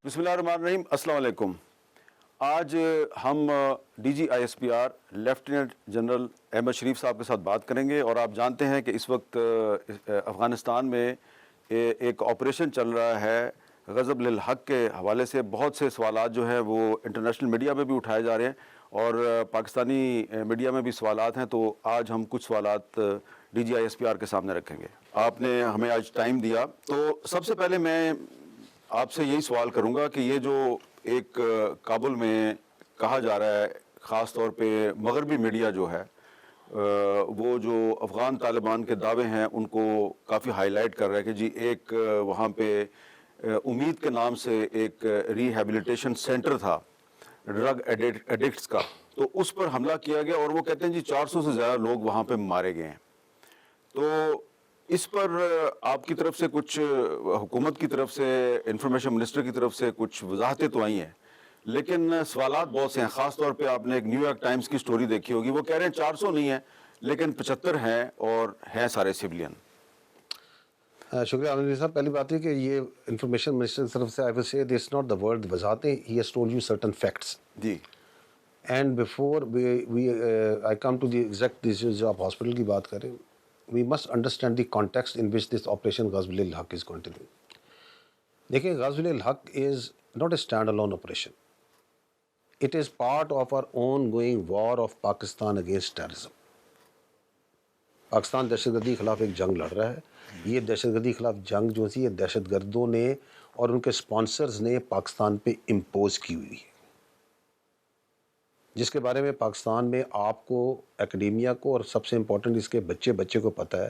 بسم اللہ الرحمن الرحیم. السلام علیکم. آج ہم D G I S P R lieutenant general Ahmed Sharif صاحب کے ساتھ بات کریں گے. اور آپ جانتے ہیں کہ اس وقت افغانستان میں ایک آپریشن چل رہا ہے غضب للحق کے حوالے سے. بہت سے سوالات جو ہیں وہ انٹرنیشنل میڈیا میں بھی اٹھائے جا رہے ہیں اور پاکستانی میڈیا میں بھی سوالات ہیں. تو آج ہم کچھ سوالات D G I S P R کے سامنے رکھیں گے. آپ نے ہمیں آج ٹائم دیا, تو سب سے پہلے میں آپ سے یہی سوال کروں گا کہ یہ جو ایک کابل میں کہا جا رہا ہے, خاص طور پہ مغربی میڈیا جو ہے وہ جو افغان طالبان کے دعوے ہیں ان کو کافی ہائی لائٹ کر رہا ہے کہ جی ایک وہاں پہ امید کے نام سے ایک ریہیبلیٹیشن سینٹر تھا ڈرگ ایڈکٹس کا, تو اس پر حملہ کیا گیا اور وہ کہتے ہیں جی 400 سے زیادہ لوگ وہاں پہ مارے گئے ہیں. تو اس پر آپ کی طرف سے کچھ, حکومت کی طرف سے, انفارمیشن منسٹر کی طرف سے کچھ وضاحتیں تو آئی ہیں, لیکن سوالات بہت سے ہیں. خاص طور پہ آپ نے ایک نیو یارک ٹائمز کی سٹوری دیکھی ہوگی, وہ کہہ رہے ہیں 400 نہیں ہیں لیکن 75 ہیں اور ہیں سارے سیولین. شکریہ عامر صاحب. پہلی بات ہے کہ یہ انفارمیشن منسٹر کی طرف سے I will say this is not the word وضاحتیں, he has told you certain facts. G. And before I come to the exact decisions جو آپ ہاسپٹل کی بات کریں, we must understand the context in which this operation غزو ul Haq is going to do. دیکھیں, غزو الحق is not a stand-alone operation. It is part of our ongoing war of Pakistan against terrorism. Pakistan دہشت گردی کے خلاف ایک جنگ لڑ رہا ہے. یہ دہشت گردی کے خلاف جنگ جو سی یہ دہشت گردوں نے اور ان کے سپانسرز نے پاکستان پہ امپوز کی ہوئی ہے, جس کے بارے میں پاکستان میں آپ کو, اکیڈیمیا کو اور سب سے امپورٹنٹ اس کے بچے کو پتہ ہے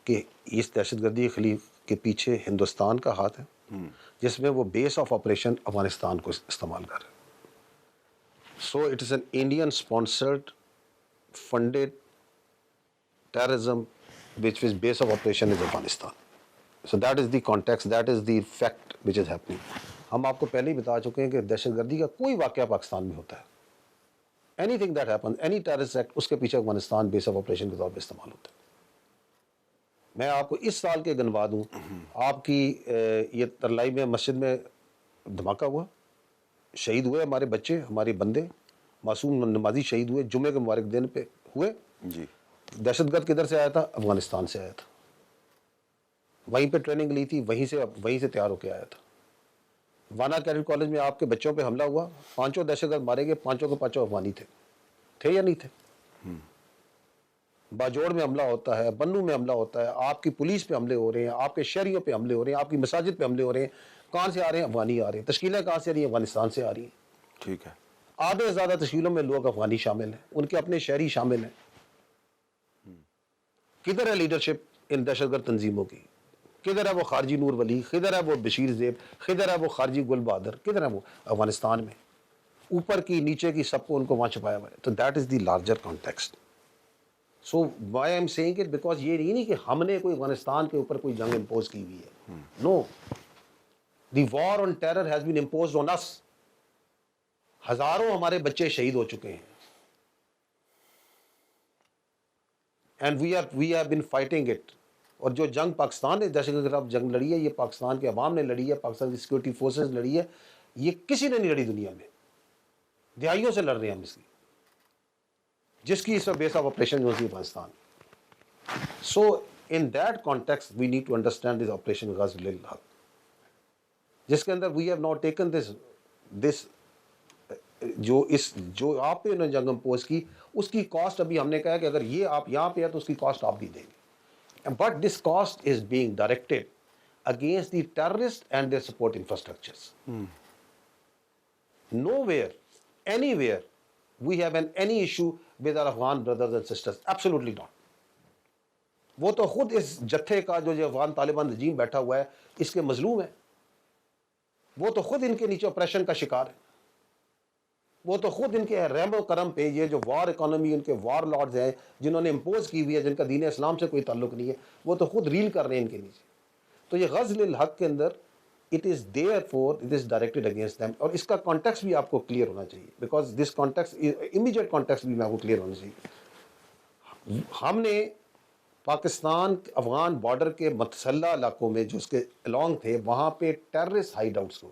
کہ اس دہشت گردی خلیف کے پیچھے ہندوستان کا ہاتھ ہے, جس میں وہ بیس آف آپریشن افغانستان کو استعمال کر رہے ہیں. سو it is an Indian sponsored funded terrorism which is base of operation is Afghanistan. So that is the context, that is the fact which is happening. ہم آپ کو پہلے ہی بتا چکے ہیں کہ دہشت گردی کا کوئی واقعہ پاکستان میں ہوتا ہے, anything that happens, any terrorist act, اس کے پیچھے افغانستان بیس آف آپریشن کے طور پہ استعمال ہوتا ہے. میں آپ کو اس سال کے گنوا دوں, آپ کی یہ ترلائی میں مسجد میں دھماکہ ہوا, شہید ہوئے ہمارے بچے, ہمارے بندے معصوم نمازی شہید ہوئے, جمعے کے مبارک دن پہ ہوئے. جی. دہشت گرد کدھر سے آیا تھا؟ افغانستان سے آیا تھا. وہیں پہ ٹریننگ لی تھی, وہیں سے تیار ہو کے آیا تھا. وانا کیڈٹ کالج میں آپ کے بچوں پہ حملہ ہوا, 5 دہشت گرد مارے گئے, 5 کے 5 افغانی تھے یا نہیں تھے؟ باجوڑ میں حملہ ہوتا ہے, بنو میں حملہ ہوتا ہے, آپ کی پولیس پہ حملے ہو رہے ہیں, آپ کے شہریوں پہ حملے ہو رہے ہیں, آپ کی مساجد پہ حملے ہو رہے ہیں. کہاں سے آ رہے ہیں؟ افغانی آ رہے ہیں. تشکیلیں کہاں سے آ رہی ہیں؟ افغانستان سے آ رہی ہیں. ٹھیک ہے. آدھے سے زیادہ تشکیلوں میں لوگ افغانی شامل ہیں, ان کے اپنے شہری شامل ہیں. کدھر ہے لیڈرشپ ان دہشت گرد تنظیموں کی؟ کدھر ہے وہ خارجی نور ولی, کدھر ہے وہ بشیر زیب, کدھر ہے وہ خارجی گل بہادر, کدھر ہے وہ؟ افغانستان میں. اوپر کی نیچے کی سب کو ان کو وہاں چھپایا ہوا ہے. تو that is the larger context. So why I am seeing it, because یہ نہیں کہ ہم نے کوئی افغانستان کے اوپر کوئی جنگ امپوز کی ہوئی ہے. No, the war on terror has been imposed on us. ہزاروں ہمارے بچے شہید ہو چکے ہیں. And we have been fighting it. اور جو جنگ پاکستان نے دہشت گردی کے خلاف جنگ لڑی ہے, یہ پاکستان کے عوام نے لڑی ہے, پاکستان کی سیکورٹی فورسز لڑی ہے. یہ کسی نے نہیں لڑی دنیا میں. دہائیوں سے لڑ رہے ہیں ہم اس کی, جس کی اس میں بیس آف آپریشن جو ہوتی ہے Pakistan. So in that context we need to understand this operation غزو الحق, جس کے اندر we have not taken this جو آپ پہ انہوں نے جنگ امپوز کی, اس کی کاسٹ ابھی ہم نے کہا کہ اگر یہ آپ یہاں پہ ہے تو اس کی کاسٹ آپ بھی دیں گے. But this cost is being directed against the terrorist and their support infrastructures. Nowhere, anywhere we have any issue with our Afghan brothers and sisters, absolutely not. وہ تو خود اس جتھے کا جو افغان طالبان رجیم بیٹھا ہوا ہے اس کے مظلوم ہے. وہ تو خود ان کے نیچے آپریشن کا شکار ہے. وہ تو خود ان کے رحم و کرم پہ, یہ جو وار اکانومی ان کے وار لارڈز ہیں جنہوں نے امپوز کی ہوئی ہے, جن کا دین اسلام سے کوئی تعلق نہیں ہے, وہ تو خود ریل کر رہے ہیں ان کے نیچے. تو یہ غزو الحق کے اندر it is there for it is directed against them. اور اس کا کانٹیکسٹ بھی آپ کو کلیئر ہونا چاہیے, because this context immediate context بھی آپ کو کلیئر ہونا چاہیے. ہم نے پاکستان افغان بارڈر کے مسلح علاقوں میں جو اس کے الانگ تھے, وہاں پہ ٹیررسٹ ہائیڈ آؤٹس کو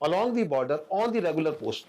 along the border on the regular post।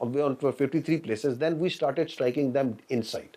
53 places, then we started striking them inside।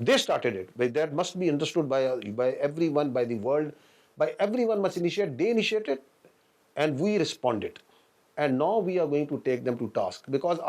They started it, but that must be understood by everyone, by the world, by everyone must initiate. They initiated, and we responded, and now we are going to take them to task because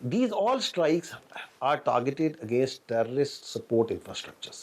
These all strikes are targeted against terrorist support infrastructures।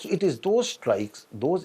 So it is those strikes, those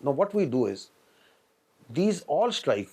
Now what we do is, these all strike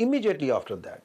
immediately after that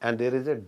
and there is a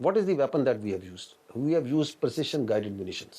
what is the weapon that we have used? We have used precision guided munitions।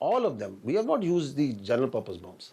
all of them। we have not used the general purpose bombs।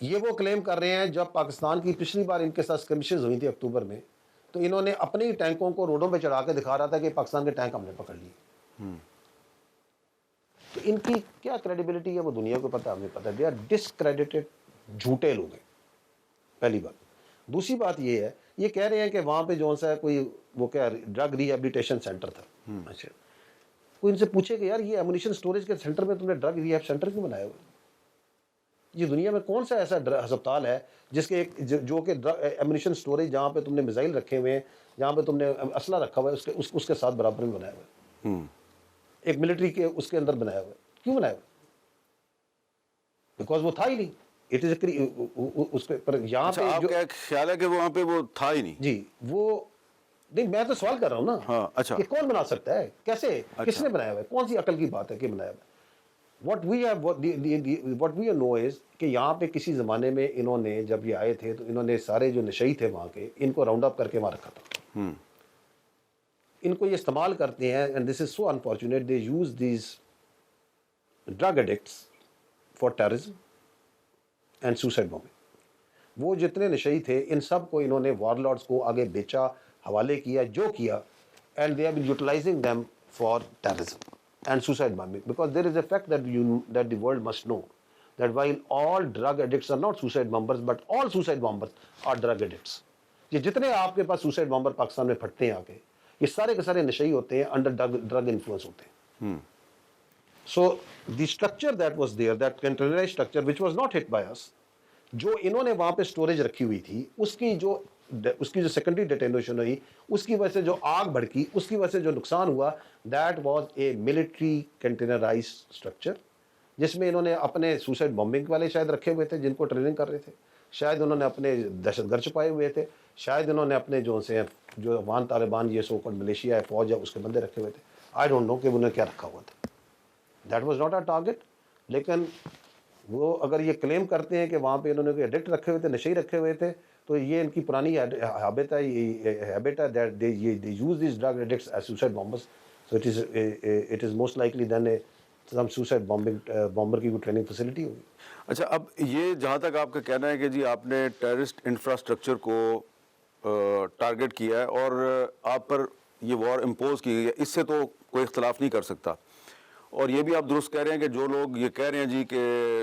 یہ وہ کلیم کر رہے ہیں جب پاکستان کی پچھلی بار ان کے ساتھ اسکرمشز ہوئی تھی اکتوبر میں، تو انہوں نے اپنے ہی ٹینکوں کو روڈوں پہ چڑھا کے دکھا رہا تھا کہ پاکستان کے ٹینک ہم نے پکڑ لیے. تو ان کی کیا کریڈیبلٹی ہے وہ دنیا کو پتہ، ہمیں پتہ. دے آر ڈسکریڈیٹڈ، جھوٹے لوگ ہیں، پہلی بات. دوسری بات یہ ہے، یہ کہہ رہے ہیں کہ وہاں پہ جو سا ہے کوئی وہ کیا ڈرگ ریہیبلیٹیشن سینٹر تھا. اچھا، کوئی ان سے پوچھے کہ یار یہ ایمونیشن سٹوریج کے سینٹر میں تم نے ڈرگ ریہیب سینٹر کیوں بنایا ہوا؟ یہ دنیا میں کون سا ایسا ہسپتال ہے جس کے جو کہ ایمونیشن سٹوریج جہاں پہ تم نے میزائل رکھے ہوئے ہیں، جہاں پہ تم نے اسلحہ رکھا ہوا ہے، اس کے ساتھ برابر میں بنایا ہوا ہے؟ ایک ملٹری کے اس کے اندر بنایا ہوا ہے. کیوں بنایا ہوا؟ بیکاز وہ تھا ہی نہیں. اٹ از اس پر یہاں اچھا، پہ آپ جو کا ایک خیال ہے کہ وہاں پہ وہ تھا ہی نہیں؟ جی وہ نہیں، میں تو سوال کر رہا ہوں نا. ہاں، اچھا، کہ کون بنا سکتا ہے، کیسے، کس نے بنایا ہوا ہے، کون سی عقل کی بات ہے کہ بنایا ہوا ہے؟ واٹ وی نو از کہ یہاں پہ کسی زمانے میں انہوں نے جب یہ آئے تھے تو انہوں نے سارے جو نشئی تھے وہاں کے، ان کو راؤنڈ اپ کر کے وہاں رکھا تھا. ان کو یہ استعمال کرتے ہیں، and this is so unfortunate, they use these drug addicts for terrorism and suicide bombing. وہ جتنے نشئی تھے ان سب کو انہوں نے وار لارڈس کو آگے بیچا، حوالے کیا، جو کیا، and they have been utilising them for terrorism and suicide bombing, because there is a fact that the world must know that while all drug addicts are not suicide bombers, but all suicide bombers are drug addicts. یہ جتنے آپ کے پاس suicide bomber Pakistan میں پھٹتے ہیں آ کے، یہ سارے کے سارے نشئی ہوتے ہیں، انڈر ڈرگ انفلوئنس ہوتے ہیں. So the structure that was there, that containerized structure which was not hit by us, جو انہوں نے وہاں پہ سٹوریج رکھی ہوئی تھی، اس کی جو سیکنڈری ڈیٹینیشن ہوئی، اس کی وجہ سے جو آگ بھڑکی، اس کی وجہ سے جو نقصان ہوا، that was a military containerized structure, جس میں انہوں نے اپنے سوسائڈ بمبنگ والے شاید رکھے ہوئے تھے جن کو ٹریننگ کر رہے تھے، شاید انہوں نے اپنے دہشت گرد چھپائے ہوئے تھے، شاید انہوں نے اپنے جو افغان طالبان یہ سو کالڈ ملیشیا ہے، فوج ہے، اس کے بندے رکھے ہوئے تھے. آئی ڈونٹ نو کہ انہوں نے کیا رکھا ہوا تھا. That was not a target. لیکن وہ اگر یہ کلیم کرتے ہیں کہ وہاں پہ انہوں نے کوئی ایڈکٹ رکھے ہوئے تھے، نشئی رکھے ہوئے تھے، تو یہ ان کی پرانی ہیبٹ ہے that they use these drug addicts as suicide bombers. So it is most likely then some suicide bomber کی کوئی ٹریننگ فیسلٹی ہوگی. اچھا، اب یہ جہاں تک آپ کا کہنا ہے کہ جی آپ نے ٹیررسٹ انفراسٹرکچر کو ٹارگٹ کیا ہے اور آپ پر یہ وار امپوز کی گئی ہے، اس سے تو کوئی اختلاف نہیں کر سکتا. اور یہ بھی آپ درست کہہ رہے ہیں کہ جو لوگ یہ کہہ رہے ہیں جی کہ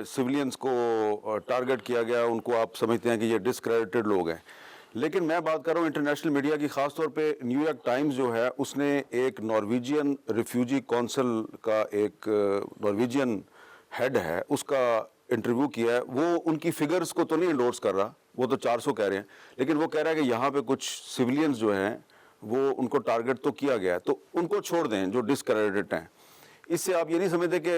سویلینز کو ٹارگٹ کیا گیا، ان کو آپ سمجھتے ہیں کہ یہ ڈسکریڈٹڈ لوگ ہیں. لیکن میں بات کر رہا ہوں انٹرنیشنل میڈیا کی، خاص طور پہ نیو یارک ٹائمز جو ہے، اس نے ایک نارویجین ریفیوجی کونسل کا ایک نارویجین ہیڈ ہے، اس کا انٹرویو کیا ہے. وہ ان کی فگرز کو تو نہیں انڈورس کر رہا، وہ تو 400 کہہ رہے ہیں، لیکن وہ کہہ رہا ہے کہ یہاں پہ کچھ سویلینز جو ہیں وہ ان کو ٹارگٹ تو کیا گیا ہے، تو ان کو چھوڑ دیں جو ڈسکریڈٹ ہیں. اس سے آپ یہ نہیں سمجھتے کہ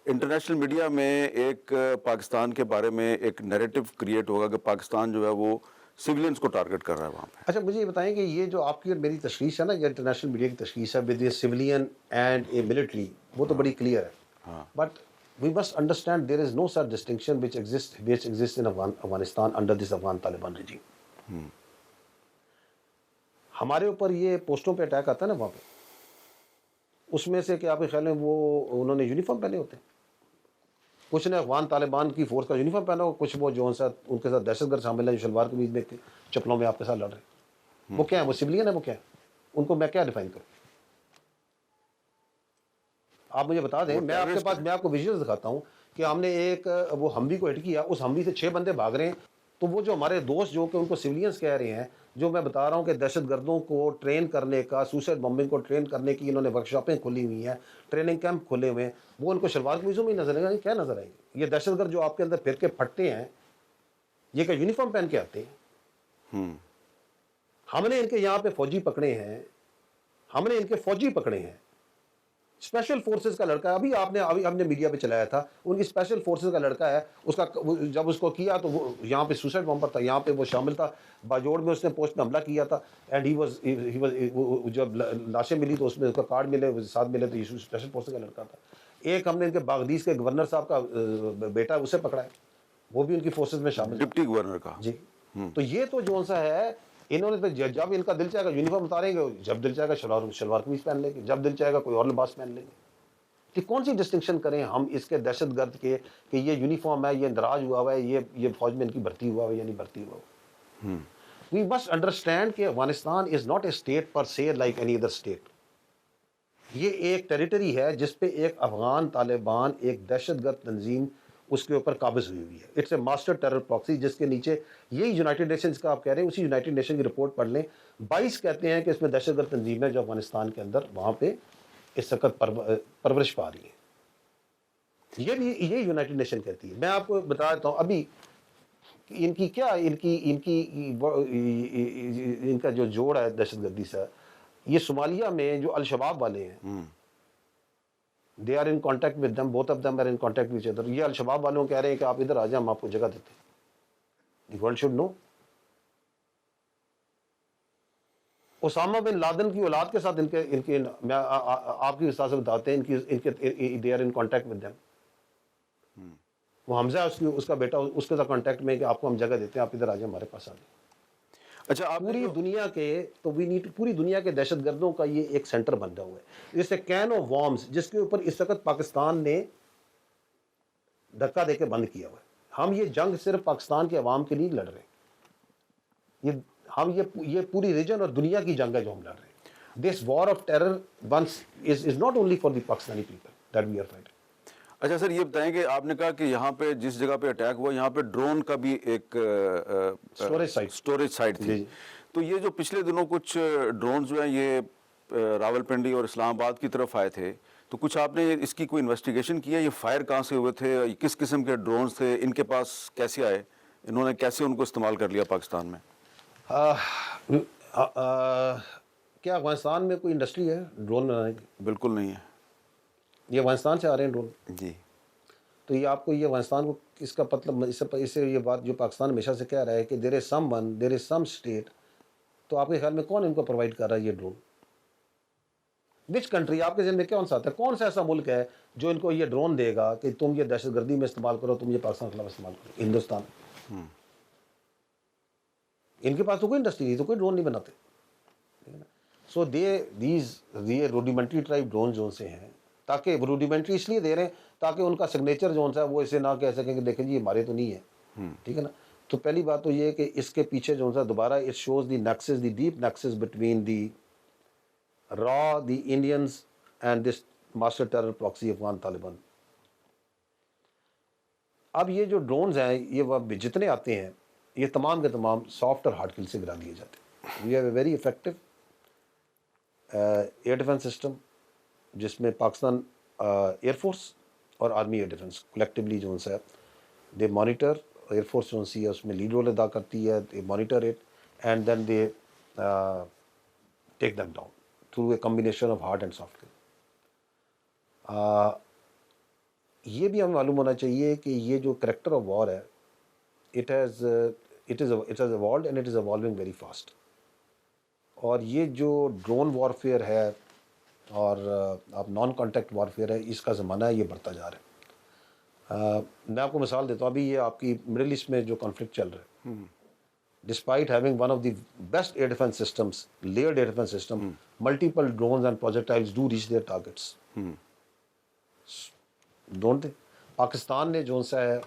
انٹرنیشنل میڈیا میں ایک پاکستان کے بارے میں ایک نیریٹو کریٹ ہوگا کہ پاکستان جو ہے وہ سویلینز کو ٹارگٹ کر رہا ہے وہاں پہ؟ اچھا، مجھے یہ بتائیں کہ یہ جو آپ کی اور میری تشخیص ہے نا، یہ انٹرنیشنل میڈیا کی تشخیص ہے with a civilian and a military, وہ تو بڑی کلیئر ہے. But we must understand there is no such distinction which exists in Afghanistan under this Afghan Taliban regime. ہمارے اوپر یہ پوسٹوں پہ اٹیک آتا ہے نا وہاں پہ، اس میں سے کہ آپ کے خیال میں وہ انہوں نے یونیفارم پہنے ہوتے ہیں؟ کچھ نے افغان طالبان کی فورس کا یونیفارم پہنا ہو، کچھ وہ جو ان کے ساتھ دہشت گرد شامل ہیں جو شلوار قمیض میں چپلوں میں آپ کے ساتھ لڑ رہے ہیں. وہ کیا ہے؟ وہ سویلین ہے؟ وہ کیا ہے؟ ان کو میں کیا ڈیفائن کروں؟ آپ مجھے بتا دیں. میں آپ کو ویژولز دکھاتا ہوں کہ ہم نے ایک وہ ہموی کو ہٹ کیا، اس ہموی سے 6 بندے بھاگ رہے ہیں. تو وہ جو ہمارے دوست جو کہ ان کو سویلینز کہہ رہے ہیں، جو میں بتا رہا ہوں کہ دہشت گردوں کو ٹرین کرنے کا، سوسائڈ بمبنگ کو ٹرین کرنے کی انہوں نے ورک شاپیں کھولی ہوئی ہیں، ٹریننگ کیمپ کھلے ہوئے ہیں، وہ ان کو شلوار قمیضوں میں ہی نظر آئے گا. کیا نظر آئیں گے؟ یہ دہشت گرد جو آپ کے اندر پھر کے پھٹتے ہیں، یہ کیا یونیفارم پہن کے آتے ہیں؟ ہم نے ان کے یہاں پہ فوجی پکڑے ہیں، ہم نے ان کے فوجی پکڑے ہیں. اسپیشل فورسز کا لڑکا ہے، ابھی ہم نے میڈیا پہ چلایا تھا، ان کی اسپیشل فورسز کا لڑکا ہے. اس کا جب اس کو کیا تو وہ یہاں پہ سوسائڈ بمبر تھا، یہاں پہ وہ شامل تھا، باجوڑ میں اس نے پوسٹ میں حملہ کیا تھا. اینڈ ہی واز جب لاشیں ملی تو اس میں اس کا کارڈ ملے، ساتھ ملے، تو یہ اسپیشل فورسز کا لڑکا تھا. ایک ہم نے ان کے باغدیس کے گورنر صاحب کا بیٹا اسے پکڑا ہے، وہ بھی ان کی فورسز میں شامل ہے، ڈپٹی گورنر کا. جی. تو یہ تو جو سا ہے، انہوں نے جب ان کا دل چاہے گا یونیفارم اتاریں گے، جب دل چاہے گا شلوار قمیض پہن لیں گے، جب دل چاہے گا کوئی اور لباس پہن لیں گے. کہ کون سی ڈسٹنکشن کریں ہم اس کے دہشت گرد کے کہ یہ یونیفارم ہے، یہ اندراج ہوا ہوا ہے، یہ فوج میں ان کی بھرتی ہوا ہوا ہے یا نہیں بھرتی ہوا ہوا. وی مسٹ انڈرسٹینڈ کہ Afghanistan is not a state per se like any other state. یہ ایک ٹیریٹری ہے جس پہ ایک افغان طالبان، ایک دہشت گرد تنظیم اس کے اوپر قابض ہوئی ہوئی ہے. It's a master terror proxy جس کے نیچے یہی یونائٹڈ نیشنز کا آپ کہہ رہے ہیں، اسی یونائٹڈ نیشن کی رپورٹ پڑھ لیں. 22 کہتے ہیں کہ اس میں دہشت گرد تنظیمیں جو افغانستان کے اندر وہاں پہ اس وقت پرورش پا رہی ہیں. یہ یونائٹڈ نیشن کہتی ہے. میں آپ کو بتا دیتا ہوں ابھی ان کی کیا ان کا جو جوڑ ہے دہشت گردی سے، یہ صومالیہ میں جو الشباب والے ہیں، they are in contact with them, both of them are in contact with each other. یہ الشباب والوں کہہ رہے ہیں کہ آپ ادھر آ جائیں، ہم آپ کو جگہ دیتے ہیں. The world should know. Osama bin Laden کی اولاد کے ساتھ ان کے میں آپ کی حساب سے بتاتے ہیں ان کے they are in contact with them. وہ حمزہ اس کا بیٹا اس کے ساتھ کانٹیکٹ میں کہ آپ کو ہم جگہ دیتے ہیں، آپ ادھر آ جائیں، ہمارے پاس آ جائیں. اچھا آپ پوری دنیا کے تو وی نیڈ، پوری دنیا کے دہشت گردوں کا یہ ایک سینٹر بن رہا ہوا ہے. جیسے کین آف وارمز جس کے اوپر اس وقت پاکستان نے دھکا دے کے بند کیا ہوا ہے. ہم یہ جنگ صرف پاکستان کے عوام کے لیے لڑ رہے ہیں، یہ پوری ریجن اور دنیا کی جنگ ہے جو ہم لڑ رہے ہیں. This war of terror once is not only for the Pakistani people that we are fighting. اچھا سر، یہ بتائیں کہ آپ نے کہا کہ یہاں پہ جس جگہ پہ اٹیک ہوا یہاں پہ ڈرون کا بھی ایک اسٹوریج سائٹ تھی. تو یہ جو پچھلے دنوں کچھ ڈرون جو ہیں یہ راولپنڈی اور اسلام آباد کی طرف آئے تھے، تو کچھ آپ نے اس کی کوئی انویسٹیگیشن کی ہے؟ یہ فائر کہاں سے ہوئے تھے، کس قسم کے ڈرونز تھے، ان کے پاس کیسے آئے، انہوں نے کیسے ان کو استعمال کر لیا پاکستان میں؟ کیا افغانستان میں کوئی انڈسٹری ہے ڈرون بنانے کی؟ بالکل نہیں ہے. یہ افغانستان سے آ رہے ہیں ڈرون. جی. تو یہ آپ کو یہ افغانستان کو اس کا مطلب اس سے یہ بات جو پاکستان ہمیشہ سے کہہ رہا ہے کہ دیر از سم ون، دیر از سم اسٹیٹ. تو آپ کے خیال میں کون ان کو پرووائڈ کر رہا ہے یہ ڈرون؟ Which country? آپ کے ذہن میں کون سا آتا ہے؟ کون سا ایسا ملک ہے جو ان کو یہ ڈرون دے گا کہ تم یہ دہشت گردی میں استعمال کرو، تم یہ پاکستان کے خلاف استعمال کرو؟ ہندوستان. ان کے پاس تو کوئی انڈسٹری نہیں، تو کوئی ڈرون نہیں بناتے. سو یہ روڈیمنٹری ٹائپ ڈرون جو سے ہیں، تاکہ روڈیمنٹری اس لیے دے رہے ہیں تاکہ ان کا سگنیچر جو ہے وہ اسے نہ کہہ سکیں کہ دیکھیں جی ہمارے تو نہیں ہے. ٹھیک ہے نا. تو پہلی بات تو یہ ہے کہ اس کے پیچھے جو ہے دوبارہ it shows the nexus, the deep nexus between the Indians and this master terror proxy Afghan Taliban. اب یہ جو ڈرونز ہیں یہ جتنے آتے ہیں یہ تمام کے تمام سافٹ اور ہارڈ کل سے گرا دیے جاتے ہیں. We have a very effective air defence system جس میں پاکستان ایئر فورس اور آرمی ایئر ڈیفنس کلیکٹیولی جو ہے دے مانیٹر. ایئر فورس جو سی ہے اس میں لیڈ رول ادا کرتی ہے. They monitor it and then they take them down through a combination of hard and soft kill. یہ بھی ہمیں معلوم ہونا چاہیے کہ یہ جو کریکٹر آف وار ہے it has evolved and it is evolving very fast. اور یہ جو ڈرون وارفیئر ہے اور آپ نان کانٹیکٹ وارفیئر ہے، اس کا زمانہ ہے، یہ بڑھتا جا رہا ہے. میں آپ کو مثال دیتا ہوں. ابھی یہ آپ کی مڈل ایسٹ میں جو کانفلکٹ چل رہا ہے، despite having one of the best air defence systems, layered air defence system, multiple drones and projectiles do reach their targets. Don't they? Pakistan نے جو سا ہے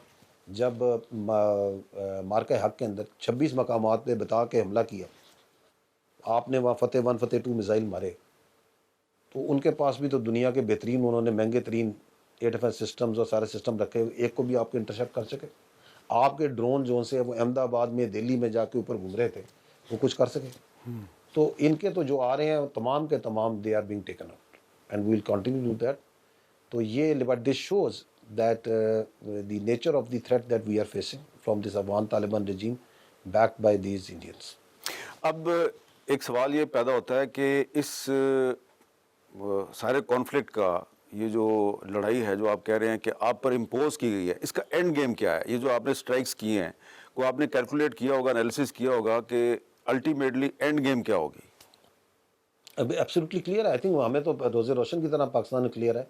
جب مارکہ حق کے اندر 26 مقامات پہ بتا کے حملہ کیا، آپ نے وہاں فتح 1 فتح 2 میزائل مارے، تو ان کے پاس بھی تو دنیا کے بہترین، انہوں نے مہنگے ترین ایئر ڈیفنس سسٹمز اور سارے سسٹم رکھے، ایک کو بھی آپ کے انٹرسیپٹ کر سکے؟ آپ کے ڈرون جو سے وہ احمد آباد میں، دہلی میں جا کے اوپر گھوم رہے تھے، وہ کچھ کر سکے؟ تو ان کے تو جو آ رہے ہیں تمام کے تمام they are being taken out and we will continue do that. تو یہ but this shows that the nature of the threat that we are facing from this Afghan Taliban regime backed by these Indians. اب ایک سوال یہ پیدا ہوتا ہے کہ اس سارے کانفلکٹ کا یہ جو لڑائی ہے جو آپ کہہ رہے ہیں کہ آپ پر امپوز کی گئی ہے، اس کا اینڈ گیم کیا ہے؟ یہ جو آپ نے اسٹرائکس کیے ہیں، کو آپ نے کیلکولیٹ کیا ہوگا، انالیسس کیا ہوگا کہ الٹیمیٹلی اینڈ گیم کیا ہوگی؟ ایبسلیوٹلی کلیئر ہے. آئی تھنک ہمیں تو روز روشن کی طرح پاکستان میں کلیئر ہے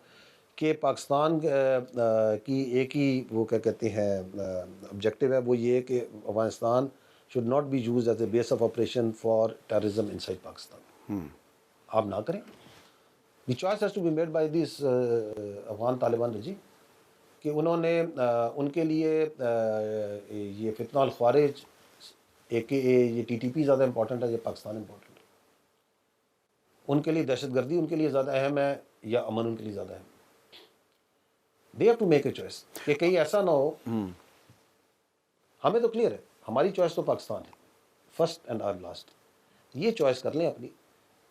کہ پاکستان کی ایک ہی وہ کیا کہتے ہیں آبجیکٹو ہے، وہ یہ کہ Afghanistan should not be used as a base of operation for terrorism inside Pakistan. آپ نہ کریں. The choice has to be made by this Afghan Taliban regime کہ انہوں نے ان کے لیے یہ فتنہ الخوارج یہ ٹی ٹی پی زیادہ امپورٹنٹ ہے یا پاکستان امپورٹنٹ ہے؟ ان کے لیے دہشت گردی ان کے لیے زیادہ اہم ہے یا امن ان کے لیے زیادہ اہم ہے؟ They have to make a choice کہ کہیں ایسا نہ ہو. ہمیں تو کلیئر ہے ہماری چوائس تو پاکستان ہے فرسٹ اینڈ آر لاسٹ. یہ چوائس کر لیں اپنی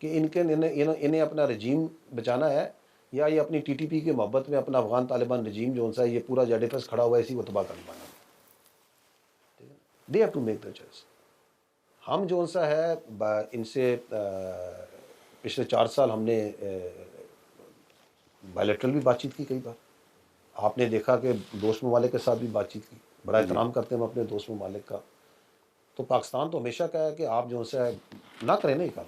کہ انہیں اپنا رجیم بچانا ہے یا یہ اپنی ٹی ٹی پی کی محبت میں اپنا افغان طالبان رجیم جو سا یہ پورا جیڈیفس کھڑا ہوا ہے اسی کو تباہ کر پانا. They have to make the choice. ہم جو سا ہے ان سے پچھلے 4 سال ہم نے بائیلیٹرل بھی بات چیت کی کئی بار. آپ نے دیکھا کہ دوست ممالک کے ساتھ بھی بات چیت کی. بڑا احترام کرتے ہیں ہم اپنے دوست ممالک کا. تو پاکستان تو ہمیشہ کہا ہے کہ آپ جو ہے نہ کریں نا یہ کام.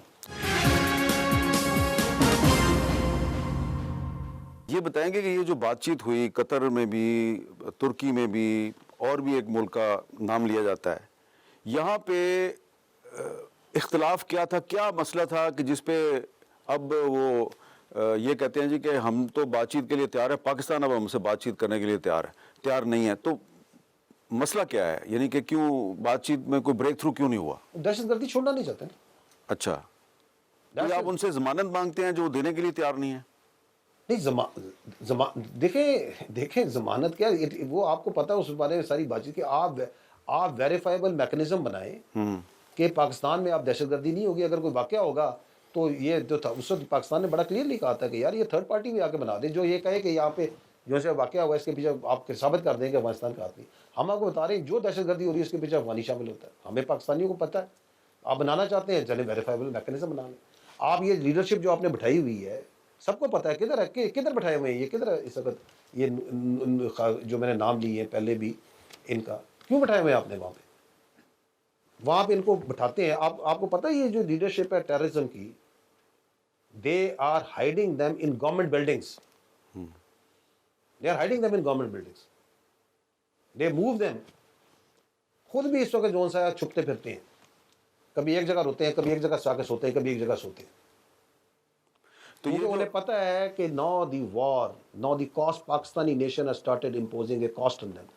یہ بتائیں گے کہ یہ جو بات چیت ہوئی قطر میں بھی ترکی میں بھی اور بھی ایک ملک کا نام لیا جاتا ہے, یہاں پہ اختلاف کیا تھا, کیا مسئلہ تھا کہ جس پہ اب وہ یہ کہتے ہیں جی کہ ہم تو بات چیت کے لیے تیار ہے, پاکستان اب ہم سے بات چیت کرنے کے لیے تیار نہیں ہے. تو مسئلہ کیا ہے, یعنی کہ کیوں بات چیت میں کوئی بریک تھرو کیوں نہیں ہوا؟ دہشت گردی چھوڑنا نہیں چاہتے نا. اچھا, تو آپ ان سے ضمانت مانگتے ہیں جو وہ دینے کے لیے تیار نہیں ہے؟ نہیں دیکھیں ضمانت کیا, وہ آپ کو پتا ہے اس بارے میں ساری بات چیت کہ آپ ویریفائبل میکنزم بنائیں کہ پاکستان میں آپ دہشت گردی نہیں ہوگی. اگر کوئی واقعہ ہوگا تو یہ جو تھا اس وقت پاکستان نے بڑا کلیئرلی کہا تھا کہ یار یہ تھرڈ پارٹی بھی آ کے بنا دے جو یہ کہے کہ یہاں پہ جو سے واقعہ ہوا اس کے پیچھے آپ ثابت کر دیں کہ افغانستان کا آدمی. ہم آپ کو بتا رہے ہیں جو دہشت گردی ہو رہی ہے اس کے پیچھے افغانی شامل ہوتا ہے. ہمیں پاکستانیوں کو پتہ ہے. آپ بنانا چاہتے ہیں چلے ویریفائبل میکنزم بنا لیں. آپ یہ لیڈرشپ جو آپ نے بٹھائی ہوئی ہے سب کو پتہ ہے کدھر ہے, کدھر بٹھائے ہوئے ہیں یہ, کدھر اس وقت یہ جو میں نے نام لیے ہیں پہلے بھی ان کا کیوں بٹھائے ہوئے ہیں آپ نے وہاں پہ ان کو بٹھاتے ہیں. آپ کو پتہ ہے یہ جو لیڈرشپ ہے ٹیررزم کی they are hiding them in government buildings. They are hiding them in government buildings. They move them. خود بھی اس وقت جون سا چھپتے پھرتے ہیں, کبھی ایک جگہ روتے ہیں, کبھی ایک جگہ جا کے سوتے ہیں, کبھی ایک جگہ سوتے ہیں. تو یہ انہیں پتہ ہے کہ now the war, now the cost Pakistani nation has started imposing a cost on them.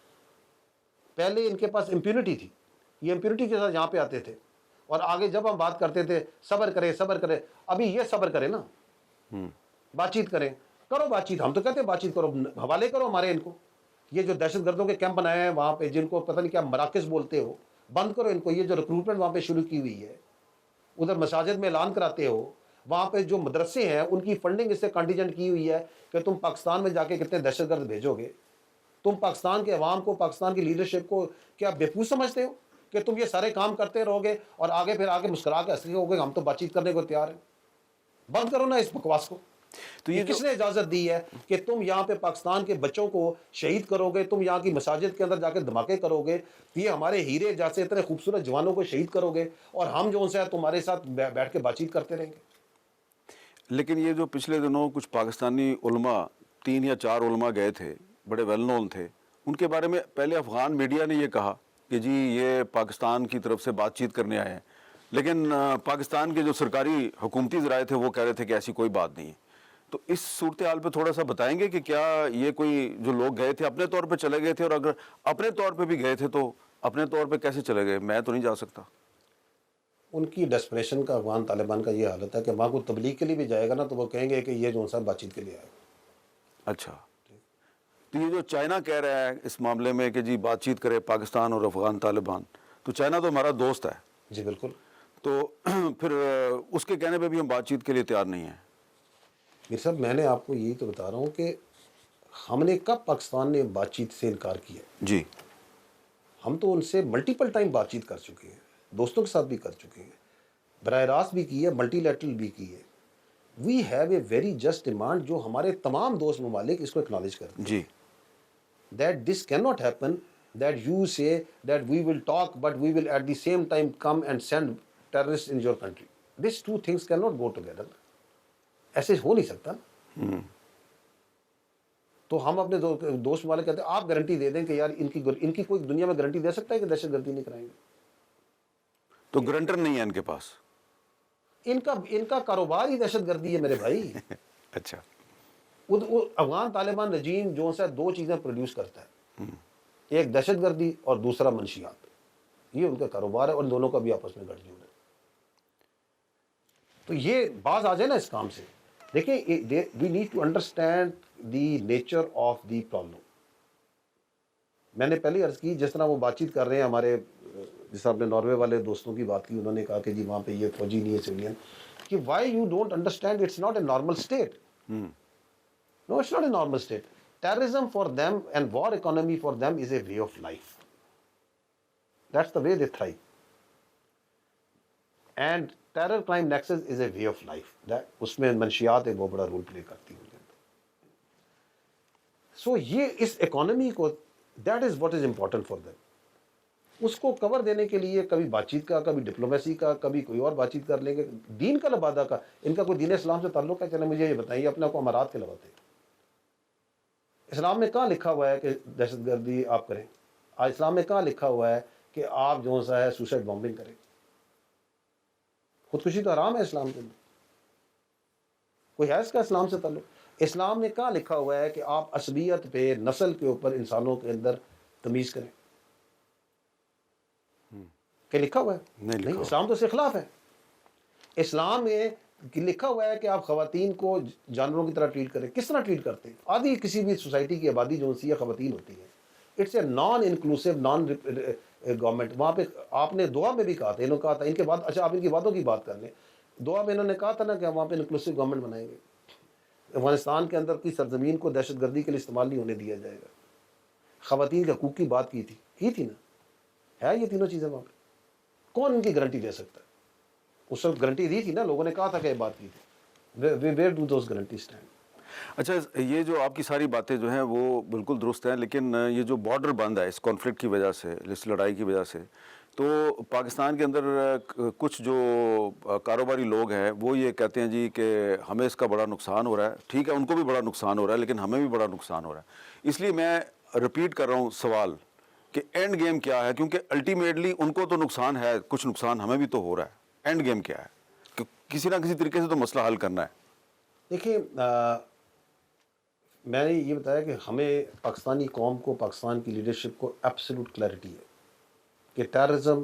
پہلے ان کے پاس امپیونٹی تھی, یہ امپیونٹی کے ساتھ یہاں پہ آتے تھے اور آگے جب ہم بات کرتے تھے صبر کرے, ابھی یہ صبر کرے نا, بات چیت کریں, کرو بات چیت. ہم تو کہتے ہیں بات چیت کرو, حوالے کرو ہمارے ان کو. یہ جو دہشت گردوں کے کیمپ بنائے ہیں وہاں پہ جن کو پتہ نہیں کیا مراکز بولتے ہو, بند کرو ان کو. یہ جو ریکروٹمنٹ وہاں پہ شروع کی ہوئی ہے, ادھر مساجد میں اعلان کراتے ہو, وہاں پہ جو مدرسے ہیں ان کی فنڈنگ اس سے کنٹیجنٹ کی ہوئی ہے کہ تم پاکستان میں جا کے کتنے دہشت گرد بھیجو گے. تم پاکستان کے عوام کو, پاکستان کی لیڈرشپ کو کیا بیوقوف سمجھتے ہو کہ تم یہ سارے کام کرتے رہو گے اور آگے پھر آگے مسکرا کے ہنستے ہو گے ہم تو بات چیت کرنے کو تیار ہیں. بند کرو نا اس بکواس کو. تو یہ کس نے اجازت دی ہے کہ تم یہاں پہ پاکستان کے بچوں کو شہید کرو گے, تم یہاں کی مساجد کے اندر جا کے دھماکے کرو گے, یہ ہمارے ہیرے جیسے اتنے خوبصورت جوانوں کو شہید کرو گے اور ہم جو ان سے تمہارے ساتھ بیٹھ کے بات چیت کرتے رہیں گے. لیکن یہ جو پچھلے دنوں کچھ پاکستانی علماء 3 یا 4 علماء گئے تھے, بڑے ویل نون تھے, ان کے بارے میں پہلے افغان میڈیا نے یہ کہا کہ جی یہ پاکستان کی طرف سے بات چیت کرنے آئے ہیں, لیکن پاکستان کے جو سرکاری حکومتی ذرائع تھے وہ کہہ رہے تھے کہ ایسی کوئی بات نہیں ہے. تو اس صورتحال پہ تھوڑا سا بتائیں گے کہ کیا یہ کوئی جو لوگ گئے تھے اپنے طور پہ چلے گئے تھے, اور اگر اپنے طور پہ بھی گئے تھے تو اپنے طور پہ کیسے چلے گئے؟ میں تو نہیں جا سکتا. ان کی ڈیسپریشن کا افغان طالبان کا یہ حالت ہے کہ وہاں کو تبلیغ کے لیے بھی جائے گا نا تو وہ کہیں گے کہ یہ جو سا بات چیت کے لیے آئے گا. اچھا, تو یہ جو چائنا کہہ رہا ہے اس معاملے میں کہ جی بات چیت کرے پاکستان اور افغان طالبان, تو چائنا تو ہمارا دوست ہے. جی بالکل. تو پھر اس کے کہنے پہ بھی ہم بات چیت کے لیے تیار نہیں ہیں. میر صاحب میں نے آپ کو یہی تو بتا رہا ہوں کہ ہم نے کب پاکستان نے بات چیت سے انکار کیا؟ جی ہم تو ان سے ملٹیپل ٹائم بات چیت کر چکے ہیں, دوستوں کے ساتھ بھی کر چکے ہیں, براہ راست بھی کی ہے, ملٹی لیٹرل بھی کی ہے. We have a very just demand جو ہمارے تمام دوست ممالک اس کو اکنالج کرتے ہیں. جی, that this cannot happen, that you say that we will talk but we will at the same time come and send terrorists in your country. These two things cannot go together. ایسے ہو نہیں سکتا. تو ہم اپنے دوست والے کہتے ہیں آپ گارنٹی دے دیں کہ یار ان کی کوئی دنیا میں گارنٹی دے سکتا ہے کہ دہشت گردی نہیں کرائیں گے؟ تو گرنٹر نہیں ہے ان کے پاس. ان کا کاروبار ہی دہشت گردی ہے میرے بھائی. اچھا. وہ افغان طالبان رجیم جو ہے دو چیزیں پروڈیوس کرتا ہے, ایک دہشت گردی اور دوسرا منشیات. یہ ان کا کاروبار ہے اور دونوں کا بھی آپس میں گٹھ جوڑ ہے. تو یہ باز آ جائے نا اس کام سے. دیکھیں we need to understand the nature of the problem. میں نے پہلے عرض کی جس طرح وہ بات چیت کر رہے ہیں ہمارے, جس طرح آپ نے ناروے والے دوستوں کی بات کی, انہوں نے کہا کہ جی وہاں پہ یہ فوجی نہیں ہے سویلین, کہ why you don't understand it's not a normal state. No it's not a normal state. Terrorism for them and war economy for them is a way of life. That's the way they thrive. And terror crime nexus is a way of life. اس میں منشیات ایک بہت بڑا role play کرتی ہیں. سو یہ اس اکانومی کو, that is what is important for them. اس کو کور دینے کے لیے کبھی بات چیت کا, کبھی ڈپلومیسی کا, کبھی کوئی اور بات چیت کر لیں گے. دین کا لبادہ کا ان کا کوئی دین اسلام سے تعلق ہے؟ چلیں مجھے یہ بتائیے, اپنے آپ کو امارات کے لواتے ہیں. اسلام میں کہاں لکھا ہوا ہے کہ دہشت گردی آپ کریں؟ اسلام میں کہاں لکھا ہوا ہے کہ آپ جو سا ہے سوسائڈ بامبنگ کریں؟ خودکشی تو حرام ہے اسلام کے اندر. کوئی ہے اس کا اسلام سے تعلق؟ اسلام میں کہاں لکھا ہوا ہے کہ آپ عصبیت پہ, نسل کے اوپر انسانوں کے اندر تمیز کریں؟ کہ لکھا ہوا ہے؟ نہیں, اسلام تو اس کے خلاف ہے. اسلام میں لکھا ہوا ہے کہ آپ خواتین کو جانوروں کی طرح ٹریٹ کریں. کس طرح ٹریٹ کرتے ہیں؟ آدھی کسی بھی سوسائٹی کی آبادی جو سی ہے خواتین ہوتی ہے. It's a non inclusive, non government. وہاں پہ آپ نے دعا میں بھی کہا تھا, انہوں نے کہا تھا ان کے بعد, اچھا آپ ان کی باتوں کی بات کر لیں, دعا میں انہوں نے کہا تھا نا کہ وہاں پہ انکلوسیو گورنمنٹ بنائیں گے. افغانستان کے اندر کی سرزمین کو دہشت گردی کے لیے استعمال نہیں ہونے دیا جائے گا. خواتین کے حقوق کی بات کی تھی نا. ہے یہ تینوں چیزیں وہاں پہ؟ کون ان کی گارنٹی دے سکتا ہے؟ اس وقت گارنٹی دی تھی نا, لوگوں نے کہا تھا کہ یہ بات کی تھی. Where do those guarantee stand? اچھا, یہ جو آپ کی ساری باتیں جو ہیں وہ بالکل درست ہیں, لیکن یہ جو بارڈر بند ہے اس کانفلکٹ کی وجہ سے, اس لڑائی کی وجہ سے, تو پاکستان کے اندر کچھ جو کاروباری لوگ ہیں وہ یہ کہتے ہیں جی کہ ہمیں اس کا بڑا نقصان ہو رہا ہے. ٹھیک ہے, ان کو بھی بڑا نقصان ہو رہا ہے, لیکن ہمیں بھی بڑا نقصان ہو رہا ہے. اس لیے میں رپیٹ کر رہا ہوں سوال کہ اینڈ گیم کیا ہے, کیونکہ الٹیمیٹلی ان کو تو نقصان ہے, کچھ نقصان ہمیں بھی تو ہو رہا ہے. اینڈ گیم کیا ہے کہ کسی نہ کسی طریقے سے تو مسئلہ حل کرنا ہے. دیکھیے, میں نے یہ بتایا کہ ہمیں پاکستانی قوم کو, پاکستان کی لیڈرشپ کو ایبسولوٹ کلیئرٹی ہے کہ ٹیررزم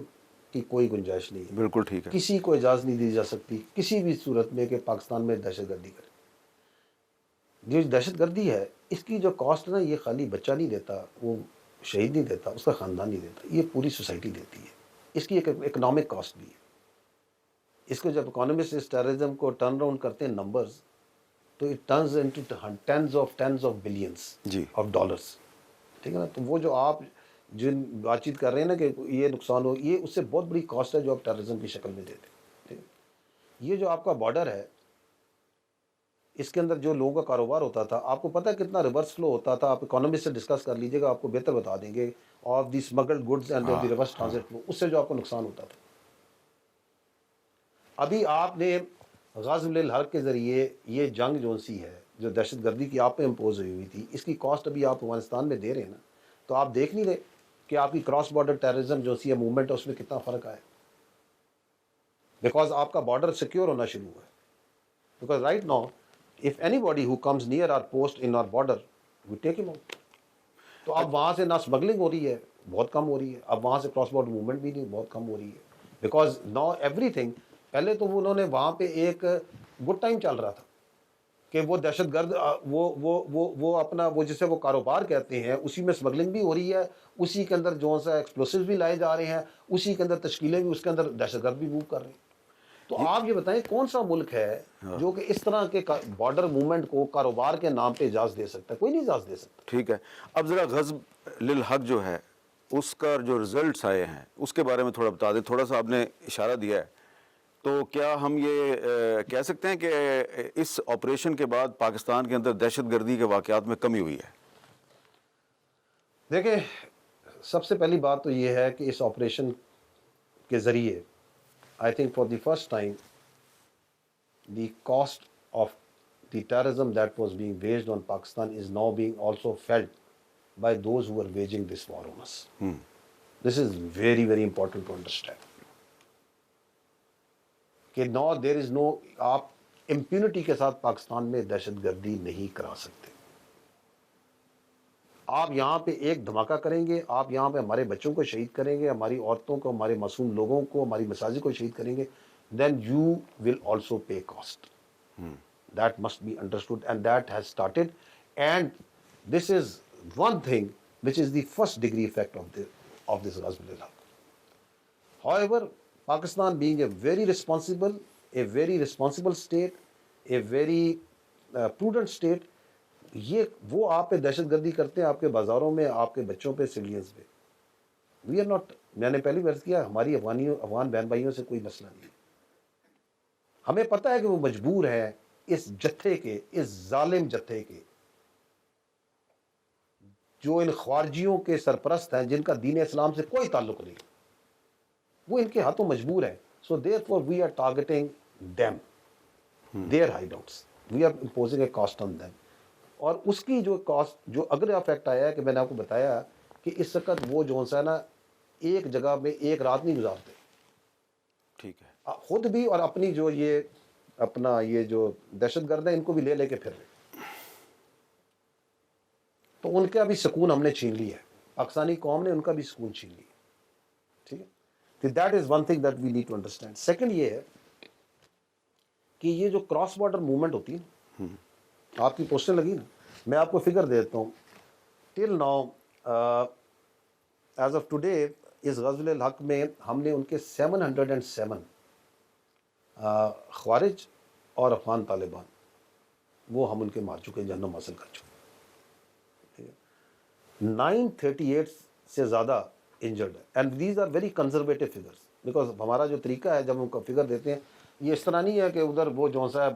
کی کوئی گنجائش نہیں ہے. بالکل ٹھیک ہے. کسی کو اجازت نہیں دی جا سکتی کسی بھی صورت میں کہ پاکستان میں دہشت گردی کرے. جو دہشت گردی ہے اس کی جو کاسٹ ہے نا, یہ خالی بچہ نہیں دیتا, وہ شہید نہیں دیتا, اس کا خاندان نہیں دیتا, یہ پوری سوسائٹی دیتی ہے. اس کی ایک اکنامک کاسٹ بھی ہے. اس کو جب اکانومسٹ اس ٹیررزم کو ٹرن راؤنڈ کرتے ہیں نمبرز, تو it turns into tens of billions of dollars. ٹھیک ہے نا. تو وہ جو آپ جن بات چیت کر رہے ہیں نا کہ یہ نقصان ہو, یہ اس سے بہت بڑی کاسٹ ہے جو آپ ٹیررزم کی شکل میں دیتے ہیں. یہ جو آپ کا بارڈر ہے, اس کے اندر جو لوگوں کا کاروبار ہوتا تھا, آپ کو پتہ ہے کتنا ریورس فلو ہوتا تھا. آپ اکانومسٹ سے ڈسکس کر لیجیے گا, آپ کو بہتر بتا دیں گے, of the smuggled goods and of the reverse transit flow, اس سے جو آپ کو نقصان ہوتا تھا. ابھی آپ نے غزو للحق کے ذریعے یہ جنگ جو سی ہے, جو دہشت گردی کی آپ پہ امپوز ہوئی تھی, اس کی کاسٹ ابھی آپ افغانستان میں دے رہے ہیں نا. تو آپ دیکھ نہیں رہے کہ آپ کی کراس بارڈر ٹیررزم جو سی ہے موومنٹ ہے, اس میں کتنا فرق آیا. بیکاز آپ کا بارڈر سیکیور ہونا شروع ہوا ہے. Because right now if anybody who comes near our post in our border, we take him out. تو اب وہاں سے نہ اسمگلنگ ہو رہی ہے, بہت کم ہو رہی ہے. اب وہاں سے کراس بارڈر موومنٹ بھی نہیں, بہت کم ہو رہی ہے. بیکاز ناؤ ایوری تھنگ, پہلے تو انہوں نے وہاں پہ ایک گڈ ٹائم چل رہا تھا کہ وہ دہشت گرد وہ اپنا وہ جسے وہ کاروبار کہتے ہیں, اسی میں اسمگلنگ بھی ہو رہی ہے, اسی کے اندر جو سا ایکسپلوسیو بھی لائے جا رہے ہیں, اسی کے اندر تشکیلیں بھی, اس کے اندر دہشت گرد بھی موو کر رہے ہیں. تو آپ یہ بتائیں کون سا ملک ہے جو کہ اس طرح کے بارڈر موومنٹ کو کاروبار کے نام پہ اجازت دے سکتا ہے؟ کوئی نہیں اجازت دے سکتا. ٹھیک ہے, اب ذرا غزو للحق جو ہے اس کا جو رزلٹس آئے ہیں اس کے بارے میں تھوڑا بتا دیں. تھوڑا سا آپ نے اشارہ دیا ہے, تو کیا ہم یہ کہہ سکتے ہیں کہ اس آپریشن کے بعد پاکستان کے اندر دہشت گردی کے واقعات میں کمی ہوئی ہے؟ دیکھیں, سب سے پہلی بات تو یہ ہے کہ اس آپریشن کے ذریعے I think for the first time the cost of the terrorism that was being waged on Pakistan is now being also felt by those who are waging this war on us. This is very, very important to understand. کہ now there is no, آپ impunity کے ساتھ پاکستان میں دہشت گردی نہیں کرا سکتے. آپ یہاں پہ ایک دھماکہ کریں گے, آپ یہاں پہ ہمارے بچوں کو شہید کریں گے, ہماری عورتوں کو, ہمارے معصوم لوگوں کو, ہماری مساجد کو شہید کریں گے, then you will also pay cost. That must be understood, and that has started, and this is one thing which is the first degree effect of this Ghazwat al-Haq. However, Pakistan being a very responsible state, a very prudent state, یہ وہ آپ پہ دہشت گردی کرتے ہیں آپ کے بازاروں میں, آپ کے بچوں پہ, سویلینز پہ. وی آر ناٹ, میں نے پہلی عرض کیا, ہماری افغان بہن بھائیوں سے کوئی مسئلہ نہیں ہے. ہمیں پتہ ہے کہ وہ مجبور ہے اس جتھے کے, اس ظالم جتھے کے, جو ان خارجیوں کے سرپرست ہیں جن کا دین اسلام سے کوئی تعلق نہیں, وہ ان کے ہاتھوں مجبور ہیں. سو therefore we are targeting them, their hideouts. We are imposing a cost on them. اور اس کی جو کاسٹ, جو اگر افیکٹ آیا ہے کہ میں نے آپ کو بتایا کہ اس وقت وہ جو ہے نا ایک جگہ میں ایک رات نہیں گزارتے. ٹھیک ہے. خود بھی اور اپنی جو یہ اپنا یہ جو دہشت گرد ہیں ان کو بھی لے کے پھر رہے. تو ان کا بھی سکون ہم نے چھین لی ہے, پاکستانی قوم نے ان کا بھی سکون چھین لیا. ٹھیک ہے. That is one thing that we need to understand. Second یہ ہے کہ یہ جو کراس بارڈر موومنٹ ہوتی ہے, آپ کی پوسٹیں لگی نا, میں آپ کو فگر دیتا ہوں. Till now as of today اس غزوہ الحق میں ہم نے ان کے 707 خوارج اور افغان طالبان وہ ہم ان کے مار چکے, جہنم حاصل کر چکے. 938 سے زیادہ انجرڈ ہے, and these are very conservative figures, because ہمارا جو طریقہ ہے جب ہم کا فگر دیتے ہیں یہ اس طرح نہیں ہے کہ ادھر وہ جو صاحب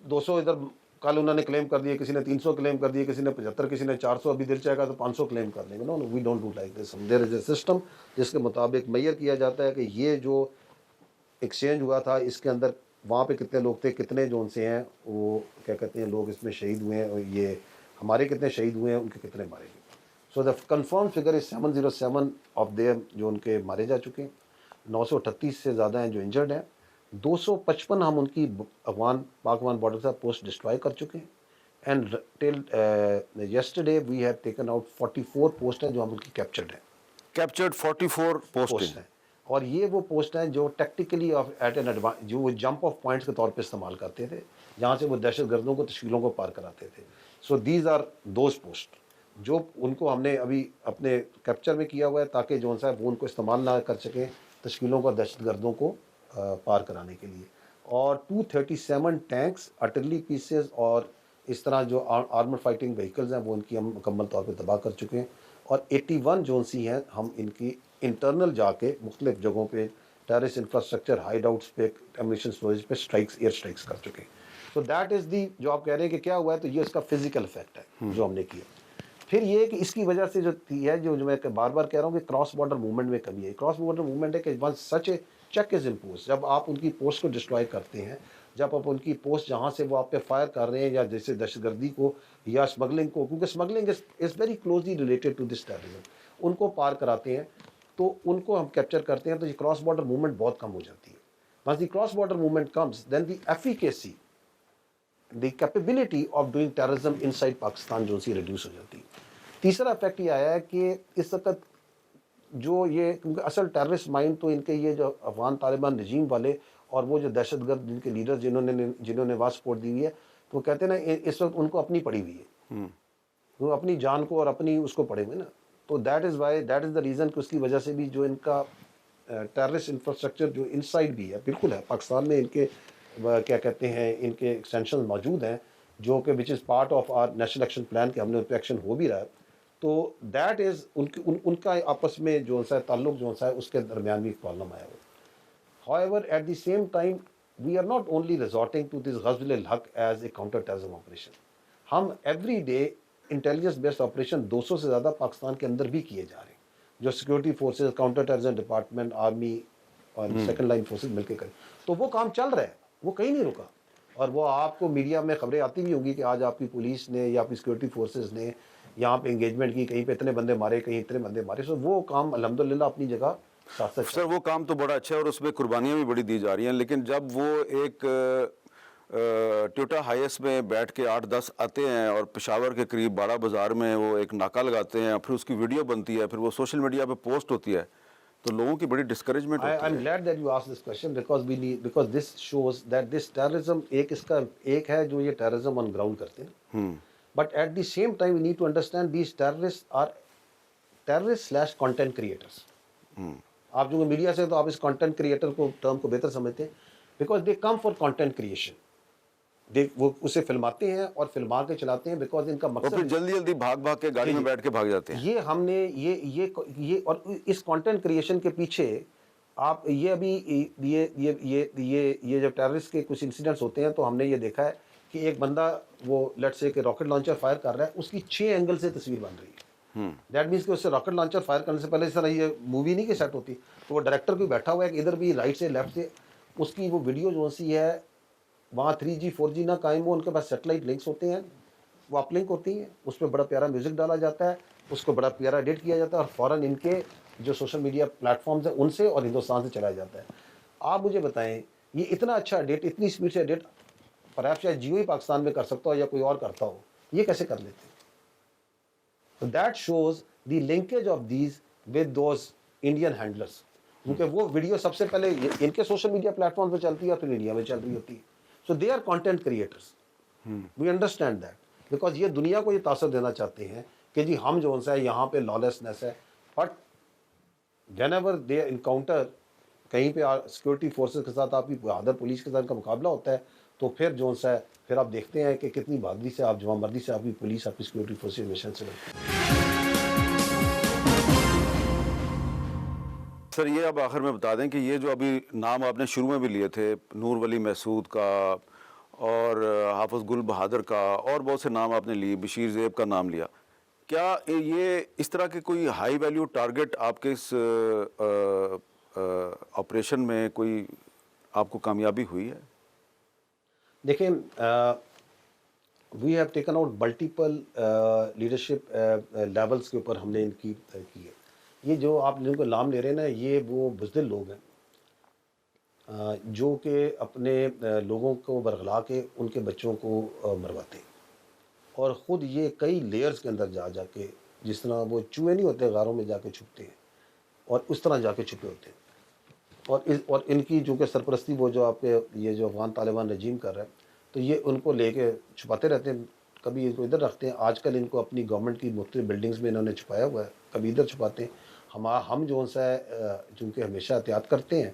200 ادھر کل انہوں نے کلیم کر دیے, کسی نے 300 کلیم کر دیے, کسی نے 75, کسی نے 400, ابھی دل چاہے گا تو 500 کلیم کر لیں گے. No we don't do like this. There is a system جس کے مطابق میئر کیا جاتا ہے کہ یہ جو ایکسچینج ہوا تھا اس کے اندر وہاں پہ کتنے لوگ تھے, کتنے جو ان سے ہیں وہ کیا کہتے ہیں لوگ اس میں شہید ہوئے ہیں, اور یہ ہمارے کتنے شہید ہوئے ہیں, ان کے کتنے مارے گئے. So the confirm figure is 707 of them جو ان کے مارے جا چکے ہیں, 938 سے زیادہ ہیں جو انجرڈ ہیں, 255 ہم ان کی پاک افغان بارڈر سے پوسٹ ڈسٹرائے کر چکے ہیں. And till yesterday we have taken out 44 post ہیں جو ہم ان کی کیپچرڈ ہیں. کیپچرڈ 44 پوسٹ ہیں, اور یہ وہ پوسٹ ہیں جو ٹیکٹیکلی ایٹ این ایڈوانس, جو وہ جمپ آف پوائنٹس کے طور پہ استعمال کرتے تھے, جہاں سے وہ دہشت گردوں کو, تشکیلوں کو پار کراتے تھے. So these are those post جو ان کو ہم نے ابھی اپنے کیپچر میں کیا ہوا ہے تاکہ جو صاحب وہ ان کو استعمال نہ کر سکیں تشکیلوں کو, دہشت گردوں کو پار کرانے کے لیے. اور 237 ٹینکس, آرٹلری پیسز اور اس طرح جو آرمر فائٹنگ وہیکلز ہیں وہ ان کی ہم مکمل طور پہ تباہ کر چکے ہیں. اور 81 جو سی ہیں ہم ان کی انٹرنل جا کے مختلف جگہوں پہ ٹیررسٹ انفراسٹرکچر, ہائیڈ آؤٹس پہ, ایمونیشن اسٹوریج پہ اسٹرائکس, ایئر اسٹرائکس کر چکے ہیں. سو دیٹ از دی, جو آپ کہہ رہے ہیں کہ کیا ہوا ہے, تو یہ اس کا فزیکل افیکٹ ہے جو ہم نے کیا. پھر یہ کہ اس کی وجہ سے جو ہے جو میں بار بار کہہ رہا ہوں کہ کراس بارڈر موومنٹ میں کمی ہے. کراس بارڈر موومنٹ ہے کہ ون سچ اے چیک از امپوز, جب آپ ان کی پوسٹ کو ڈسٹرائے کرتے ہیں, جب آپ ان کی پوسٹ جہاں سے وہ آپ پہ فائر کر رہے ہیں, یا جیسے دہشت گردی کو یا اسمگلنگ کو, کیونکہ smuggling is very closely related to this terrorism, ان کو پار کراتے ہیں تو ان کو ہم کیپچر کرتے ہیں, تو یہ کراس بارڈر موومنٹ بہت کم ہو جاتی ہے. once the cross border movement comes, then the efficacy, the capability of doing terrorism inside Pakistan جو سی ریڈیوس ہو جاتی ہے. تیسرا افیکٹ یہ آیا ہے کہ اس وقت جو یہ, کیونکہ اصل ٹیررسٹ مائنڈ تو ان کے یہ جو افغان طالبان رجیم والے اور وہ جو دہشت گرد جن کے لیڈر جنہوں نے وہاں سپورٹ دی ہوئی ہے, تو وہ کہتے ہیں نا اس وقت ان کو اپنی پڑی ہوئی ہے, وہ اپنی جان کو اور اپنی اس کو پڑے ہوئے نا. تو دیٹ از دا ریزن کہ اس کی وجہ سے بھی جو ان کا ٹیررسٹ انفراسٹرکچر جو ان سائڈ بھی ہے, بالکل ہے پاکستان میں, ان کے کیا کہتے ہیں ان کے ایکسٹینشن موجود ہیں جو کہ which is part of our national action plan کے ہم نے ان پہ ایکشن ہو بھی رہا ہے. تو دیٹ از ان کا آپس میں جو سا تعلق جو سا ہے اس کے درمیان بھی پرابلم آیا ہوا. However, at the same time, we are not only resorting to this Ghazw al-Haq as a counter terrorism operation. ہم every day intelligence based operation 200 سے زیادہ پاکستان کے اندر بھی کیے جا رہے ہیں, جو security forces, counter terrorism department, army اور سیکنڈ لائن فورسز مل کے کریں. تو وہ کام چل رہا ہے, وہ کہیں نہیں رکا. اور وہ آپ کو میڈیا میں خبریں آتی بھی ہوں گی کہ آج آپ کی پولیس نے یا آپ کی سیکورٹی فورسز نے یہاں پہ انگیجمنٹ کی, کہیں پہ اتنے بندے مارے, کہیں اتنے بندے مارے. سو وہ کام الحمدللہ اپنی جگہ سر وہ کام تو بڑا اچھا ہے اور اس میں قربانیاں بھی بڑی دی جا رہی ہیں, لیکن جب وہ ایک ٹوٹا ہائیس میں بیٹھ کے 8-10 آتے ہیں اور پشاور کے قریب باڑہ بازار میں وہ ایک ناکہ لگاتے ہیں, پھر اس کی ویڈیو بنتی ہے, پھر وہ سوشل میڈیا پہ پوسٹ ہوتی ہے, تو لوگوں کی بڑی ڈسکریجمنٹ ہوتی I'm ہے. glad that you asked this question because this shows that this terrorism ایک ہے جو یہ terrorism on ground کرتے ہیں. But at the same time we need to understand these terrorists are terrorists/content creators. آپ جو میڈیا سے تو آپ اس content creator کو ٹرم کو بہتر سمجھتے ہیں because they come for content creation. وہ اسے فلماتے ہیں اور فلما کے چلاتے ہیں بیکاز ان کا اور مقصد پھر جلدی جلدی بھاگ کے گاڑی میں بیٹھ کے بھاگ جاتے ہیں. یہ ہم نے یہ اور اس کانٹینٹ کریشن کے پیچھے آپ یہ ابھی یہ جب ٹیررسٹ کے کچھ انسیڈنٹس ہوتے ہیں تو ہم نے یہ دیکھا ہے کہ ایک بندہ وہ لیٹ سے کہ راکٹ لانچر فائر کر رہا ہے, اس کی 6 اینگل سے تصویر بن رہی ہے. دیٹ مینس کہ اس سے راکٹ لانچر فائر کرنے سے پہلے اس طرح یہ مووی نہیں کہ سیٹ ہوتی, تو وہ ڈائریکٹر کوئی بیٹھا ہوا ہے کہ ادھر بھی رائٹ سے لیفٹ سے اس کی وہ ویڈیو جو سی ہے وہاں 3G 4G نہ قائم ہو, ان کے پاس سیٹلائٹ لنکس ہوتے ہیں, وہ اپ لنک ہوتی ہیں, اس پہ بڑا پیارا میوزک ڈالا جاتا ہے, اس کو بڑا پیارا ایڈٹ کیا جاتا ہے اور فوراً ان کے جو سوشل میڈیا پلیٹ فارمز ہیں ان سے اور ہندوستان سے چلایا جاتا ہے. آپ مجھے بتائیں یہ اتنا اچھا ایڈٹ, اتنی اسپیڈ سے ایڈٹ پرہیپس شاید جیو ہی پاکستان میں کر سکتا ہو یا کوئی اور کرتا ہو, یہ کیسے کر لیتے ہیں؟ So that shows the linkage of these with those Indian handlers. کیونکہ وہ ویڈیو سب سے پہلے ان کے سوشل میڈیا پلیٹ فارم پہ چلتی ہے اور پھر انڈیا میں چل رہی ہوتی ہے. So they are content creators. We understand that because یہ دنیا کو یہ تاثر دینا چاہتے ہیں کہ جی ہم جو ہے یہاں پہ لالسنس ہے, but when ever they encounter کہیں پہ سیکورٹی فورسز کے ساتھ آپ کی ادر پولیس کے ساتھ کا مقابلہ ہوتا ہے تو پھر جو ہے پھر آپ دیکھتے ہیں کہ کتنی بہادری سے آپ جوان مردی سے آپ کی پولیس آپ کی سیکورٹی فورسز مشن سے لڑتی ہے. سر یہ اب آخر میں بتا دیں کہ یہ جو ابھی نام آپ نے شروع میں بھی لیے تھے, نور ولی محسود کا اور حافظ گل بہادر کا اور بہت سے نام آپ نے لیے, بشیر زیب کا نام لیا, کیا یہ اس طرح کے کوئی ہائی ویلیو ٹارگٹ آپ کے اس آپریشن میں کوئی آپ کو کامیابی ہوئی ہے؟ دیکھیں we have taken out multiple leadership levels کے اوپر ہم نے ان کی ہے. یہ جو آپ جن کو نام لے رہے ہیں نا یہ وہ بزدل لوگ ہیں جو کہ اپنے لوگوں کو برگلا کے ان کے بچوں کو مرواتے ہیں اور خود یہ کئی لیئرز کے اندر جا کے جس طرح وہ چوہے نہیں ہوتے غاروں میں جا کے چھپتے ہیں اور اس طرح جا کے چھپے ہوتے ہیں. اور ان کی چونکہ سرپرستی وہ جو آپ کے یہ جو افغان طالبان رجیم کر رہا ہے تو یہ ان کو لے کے چھپاتے رہتے ہیں, کبھی ان کو ادھر رکھتے ہیں. آج کل ان کو اپنی گورنمنٹ کی مختلف بلڈنگز میں انہوں نے چھپایا ہوا ہے, کبھی ادھر چھپاتے ہیں. ہم جو ہے چونکہ ہمیشہ احتیاط کرتے ہیں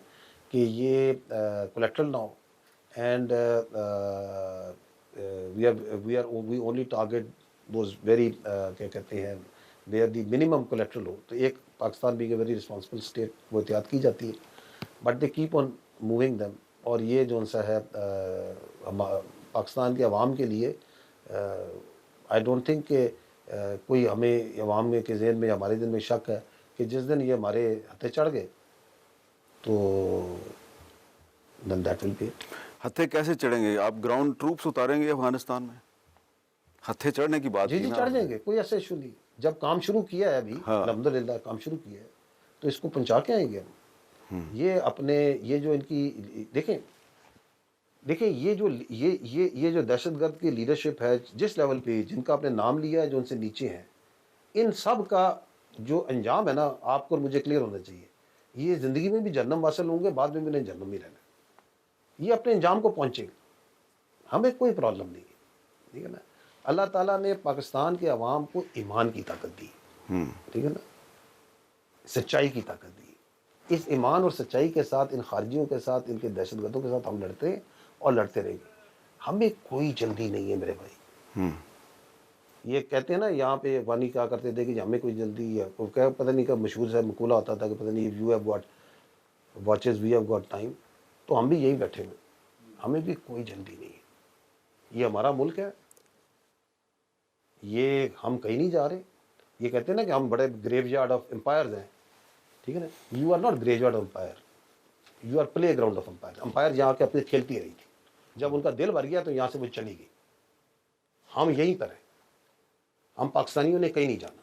کہ یہ کولیکٹرل نہ ہو and we only target those very کیا کہتے ہیں ویئر دی منیمم کولیکٹرل ہو. تو ایک Pakistan being a very responsible state وہ احتیاط کی جاتی ہے, but they keep on moving them. اور یہ جو سا ہے پاکستان کے عوام کے لیے آئی ڈونٹ تھنک کہ کوئی ہمیں عوام میں کے ذہن میں ہمارے دل میں شک ہے کہ جس دن یہ ہمارے ہتھے چڑھ گئے تو then that will be it. ہتھے کیسے چڑھیں گے؟ آپ گراؤنڈ ٹروپس اتاریں گے افغانستان میں؟ ہتھے چڑھنے کی بات جی کی نا چڑھ جائیں گے, کوئی ایسا ایشو نہیں. جب کام شروع کیا ہے ابھی الحمدللہ کام شروع کیا ہے تو اس کو پہنچا کے آئیں گے ہم. یہ اپنے یہ جو ان کی دیکھیں یہ جو دہشت گرد کی لیڈرشپ ہے جس لیول پہ جن کا آپ نے نام لیا ہے جو ان سے نیچے ہیں, ان سب کا جو انجام ہے نا آپ کو اور مجھے کلیئر ہونا چاہیے. یہ زندگی میں بھی جہنم واصل ہوں گے, بعد میں بھی انہیں جہنم ہی رہنا. یہ اپنے انجام کو پہنچیں گے, ہمیں کوئی پرابلم نہیں ہے, ٹھیک ہے نا. اللہ تعالیٰ نے پاکستان کے عوام کو ایمان کی طاقت دی, ٹھیک ہے نا, سچائی کی طاقت دی. اس ایمان اور سچائی کے ساتھ ان خارجیوں کے ساتھ ان کے دہشت گردوں کے ساتھ ہم لڑتے ہیں اور لڑتے رہیں گے. ہمیں کوئی جلدی نہیں ہے میرے بھائی. یہ کہتے ہیں نا یہاں پہ وانی کیا کرتے تھے کہ ہمیں کوئی جلدی ہے, پتہ نہیں کب مشہور سے مقولہ ہوتا تھا کہ پتہ نہیں you have got watches we have got time. تو ہم بھی یہی بیٹھے ہوئے, ہمیں بھی کوئی جلدی نہیں ہے. یہ ہمارا ملک ہے, یہ ہم کہیں نہیں جا رہے. یہ کہتے ہیں نا کہ ہم بڑے گریو یارڈ آف امپائرز ہیں, ٹھیک ہے نا. You are not graveyard of empire, you are playground of empire. Empire یہاں کے اپنے کھیلتی رہی تھی, جب ان کا دل بھر گیا تو یہاں سے وہ چلی گئی. ہم یہیں پر ہیں, ہم پاکستانیوں نے کہیں نہیں جانا.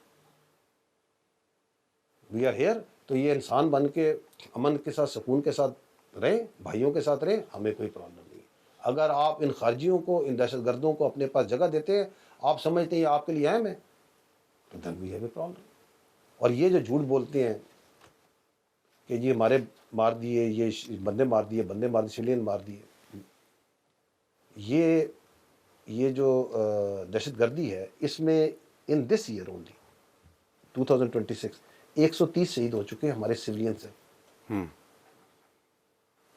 We are here. تو یہ انسان بن کے امن کے ساتھ سکون کے ساتھ رہیں, بھائیوں کے ساتھ رہیں, ہمیں کوئی پرابلم نہیں ہے. اگر آپ ان خارجیوں کو، ان دہشت گردوں کو اپنے پاس جگہ دیتے ہیں، آپ سمجھتے ہیں یہ آپ کے لیے اہم ہے، تو دین وی ہیو اے پرابلم. اور یہ جو جھوٹ بولتے ہیں کہ یہ ہمارے مار دیے، یہ بندے مار دیے، سویلین مار دیے، یہ جو دہشت گردی ہے، اس میں ان دس ایئر اونلی 2026 130 شہید ہو چکے ہیں ہمارے سویلین سے،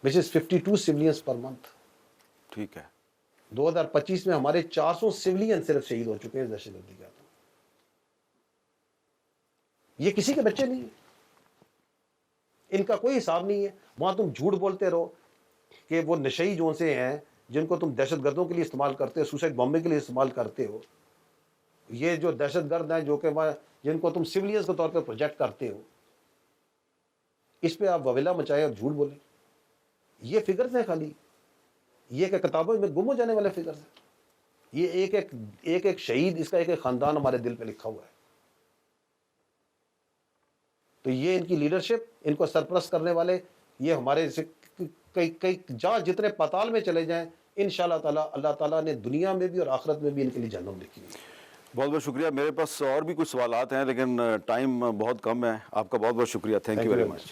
which is 52 civilians per month. ٹھیک ہے. 2025 میں ہمارے 400 سویلین صرف شہید ہو چکے ہیں دہشت گردی کے ہاتھوں. یہ کسی کے بچے نہیں ہیں، ان کا کوئی حساب نہیں ہے. وہاں تم جھوٹ بولتے رہو کہ وہ نشئی جو سے ہیں جن کو تم دہشت گردوں کے لیے استعمال کرتے ہو، سوسائڈ بامبنگ کے لیے استعمال کرتے ہو. یہ جو دہشت گرد ہیں جو کہ جن کو تم سویلینز کے طور پہ پروجیکٹ کرتے ہو، اس پہ آپ وویلا مچائے اور جھوٹ بولیں. یہ فگرز ہیں خالی، یہ کہ کتابوں میں گم ہو جانے والے فگرز ہیں. یہ ایک شہید، اس کا ایک خاندان ہمارے دل پہ لکھا ہوا ہے. تو یہ ان کی لیڈرشپ، ان کو سرپرست کرنے والے، یہ ہمارے کئی جہاں جتنے پاتال میں چلے جائیں، انشاءاللہ تعالی اللہ تعالیٰ نے دنیا میں بھی اور آخرت میں بھی ان کے لیے جہنم لکھی ہے. بہت بہت شکریہ. میرے پاس اور بھی کچھ سوالات ہیں لیکن ٹائم بہت کم ہے. آپ کا بہت بہت شکریہ. Thank you very much.